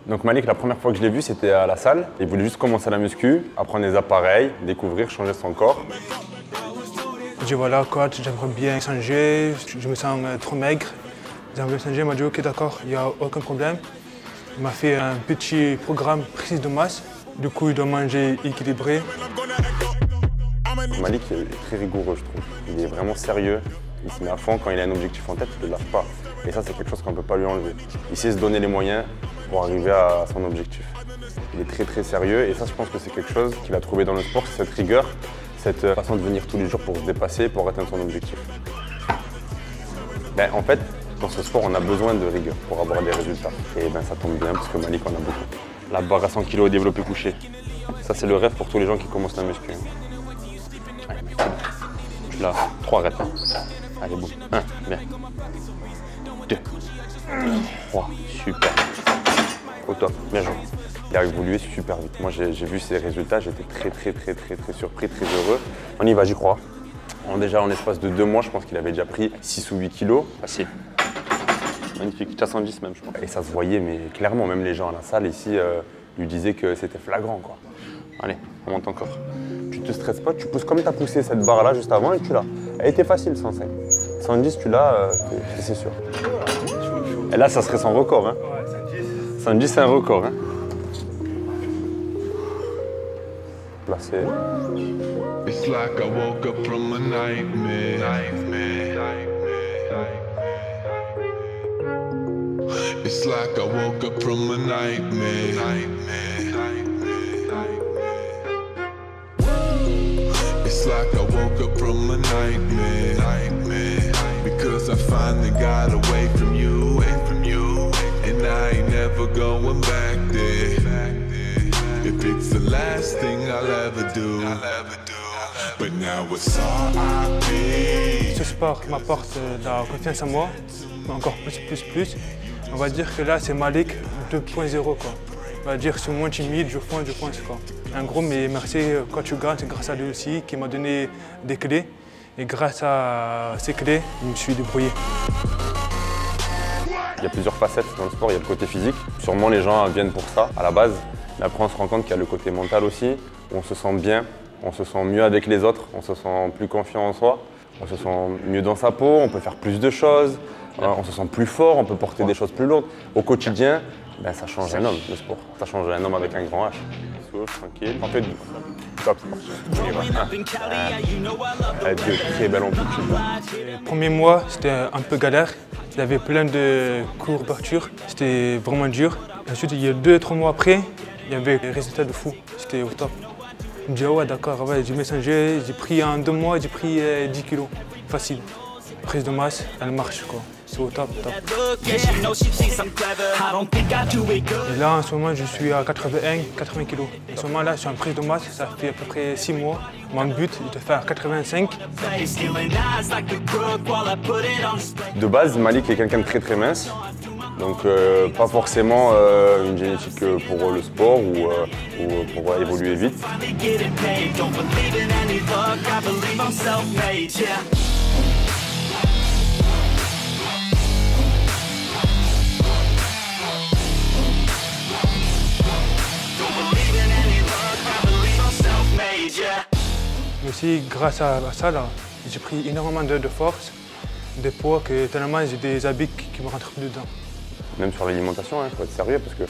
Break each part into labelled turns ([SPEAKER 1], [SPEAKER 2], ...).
[SPEAKER 1] Donc Malik, la première fois que je l'ai vu, c'était à la salle. Il voulait juste commencer la muscu, apprendre les appareils, découvrir, changer son corps.
[SPEAKER 2] Je dis voilà, coach, j'aimerais bien changer, je me sens trop maigre. J'aimerais changer, il m'a dit ok d'accord, il n'y a aucun problème. Il m'a fait un petit programme prise de masse. Du coup, il doit manger équilibré.
[SPEAKER 1] Malik est très rigoureux, je trouve. Il est vraiment sérieux. Il se met à fond quand il a un objectif en tête, il ne le lâche pas. Et ça, c'est quelque chose qu'on ne peut pas lui enlever. Il sait se donner les moyens pour arriver à son objectif. Il est très très sérieux et ça, je pense que c'est quelque chose qu'il a trouvé dans le sport, c'est cette rigueur, cette façon de venir tous les jours pour se dépasser, pour atteindre son objectif. Ben, en fait, dans ce sport, on a besoin de rigueur pour avoir des résultats. Et ben, ça tombe bien parce que Malik en a beaucoup. La barre à 100 kg au développé couché. Ça, c'est le rêve pour tous les gens qui commencent la muscu. Là, 3 reps. Allez, boum. 1, bien. 2, 3, super. Au top, bien joué. Il a évolué super vite. Moi, j'ai vu ses résultats, j'étais très surpris, très heureux. On y va, j'y crois. Déjà, en l'espace de 2 mois, je pense qu'il avait déjà pris 6 ou 8 kilos. Facile. Magnifique, 410 même, je pense. Et ça se voyait, mais clairement, même les gens à la salle ici lui disaient que c'était flagrant, quoi. Allez, on monte encore. Tu te stresses pas, tu pousses comme tu as poussé cette barre-là juste avant et tu l'as. Elle était facile, 105. 110, tu l'as, c'est sûr. Et là, ça serait son record. Hein. 110, c'est un record. Hein. Là, c'est...
[SPEAKER 3] It's like I woke up from a nightmare. It's like I woke up from a nightmare. It's like I woke up from a nightmare. Because I finally got away from you. And I ain't never going back there. If it's the last thing I'll ever do. But now it's R.I.P.
[SPEAKER 2] Ce sport m'apporte de la confiance en moi, encore plus. On va dire que là, c'est Malik 2.0 quoi. On va dire que je suis moins timide, je fonce quoi. En gros, mais merci quand tu gagnes, c'est grâce à lui aussi qui m'a donné des clés. Et grâce à ces clés, je me suis débrouillé.
[SPEAKER 1] Il y a plusieurs facettes dans le sport, il y a le côté physique. Sûrement les gens viennent pour ça à la base. Mais après on se rend compte qu'il y a le côté mental aussi. Où on se sent bien, on se sent mieux avec les autres, on se sent plus confiant en soi. On se sent mieux dans sa peau, on peut faire plus de choses. On se sent plus fort, on peut porter des choses plus lourdes. Au quotidien, ben, ça change un homme, le sport. Ça change un homme avec un grand H. Souffle, tranquille. En fait, top, c'est parti. On y va. 2, très belle amplitude.
[SPEAKER 2] Le premier mois, c'était un peu galère. Il y avait plein de courbatures, c'était vraiment dur. Ensuite, il y a 2-3 mois après, il y avait des résultats de fou. C'était au top. Je me dis, ah ouais, d'accord, ouais, j'ai messagé, j'ai pris en 2 mois, j'ai pris 10 kilos. Facile. Prise de masse, elle marche quoi. C'est au top. Et là, en ce moment, je suis à 80 kilos. En ce moment là, je suis en prise de masse, ça fait à peu près 6 mois. Mon but est de faire 85.
[SPEAKER 1] De base, Malik est quelqu'un de très mince. Donc pas forcément une génétique pour le sport ou pour évoluer vite.
[SPEAKER 2] Mais aussi, grâce à ça, j'ai pris énormément de force, de poids, que tellement j'ai des habits qui me rentrent plus dedans.
[SPEAKER 1] Même sur l'alimentation, il faut être sérieux parce que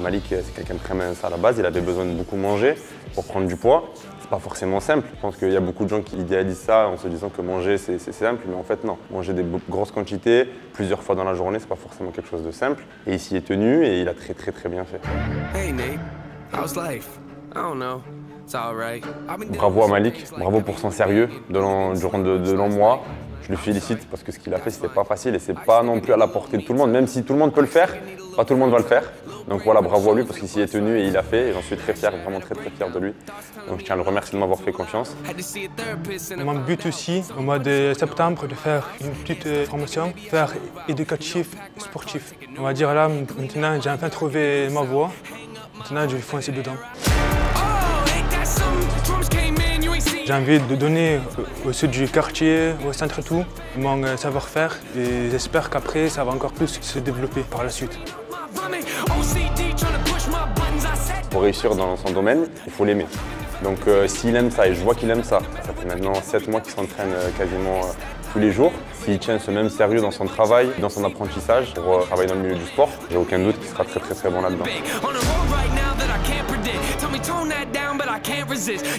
[SPEAKER 1] Malik, c'est quelqu'un de très mince à la base. Il avait besoin de beaucoup manger pour prendre du poids. C'est pas forcément simple. Je pense qu'il y a beaucoup de gens qui idéalisent ça en se disant que manger, c'est simple. Mais en fait, non. Manger des grosses quantités, plusieurs fois dans la journée, c'est pas forcément quelque chose de simple. Et il s'y est tenu et il a très bien fait.
[SPEAKER 4] Hey Nate, how's life? I don't know.
[SPEAKER 1] Bravo à Malik, bravo pour son sérieux durant de longs mois. Je le félicite parce que ce qu'il a fait, c'était pas facile et c'est pas non plus à la portée de tout le monde. Même si tout le monde peut le faire, pas tout le monde va le faire. Donc voilà, bravo à lui parce qu'il s'y est tenu et il a fait. Et j'en suis très fier, vraiment très fier de lui. Donc je tiens à le remercier de m'avoir fait confiance.
[SPEAKER 2] Mon but aussi, au mois de septembre, de faire une petite formation, faire éducatif sportif. On va dire là, maintenant, j'ai enfin trouvé ma voie. Maintenant, je vais foncer dedans.
[SPEAKER 4] Drums came in, you ain't seen
[SPEAKER 2] J'ai envie de donner aux ceux du quartier, au centre et tout, mon savoir-faire et j'espère qu'après ça va encore plus se développer par la suite.
[SPEAKER 1] Pour réussir dans son domaine, il faut l'aimer. Donc s'il aime ça, et je vois qu'il aime ça, ça fait maintenant 7 mois qu'il s'entraîne quasiment tous les jours. S'il tient ce même sérieux dans son travail, dans son apprentissage, pour travailler dans le milieu du sport, j'ai aucun doute qu'il sera très bon là-dedans.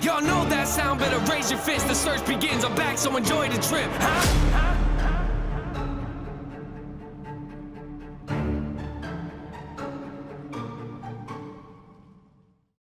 [SPEAKER 4] Y'all know that sound, better raise your fist. The search begins. I'm back, so enjoy the trip. Huh?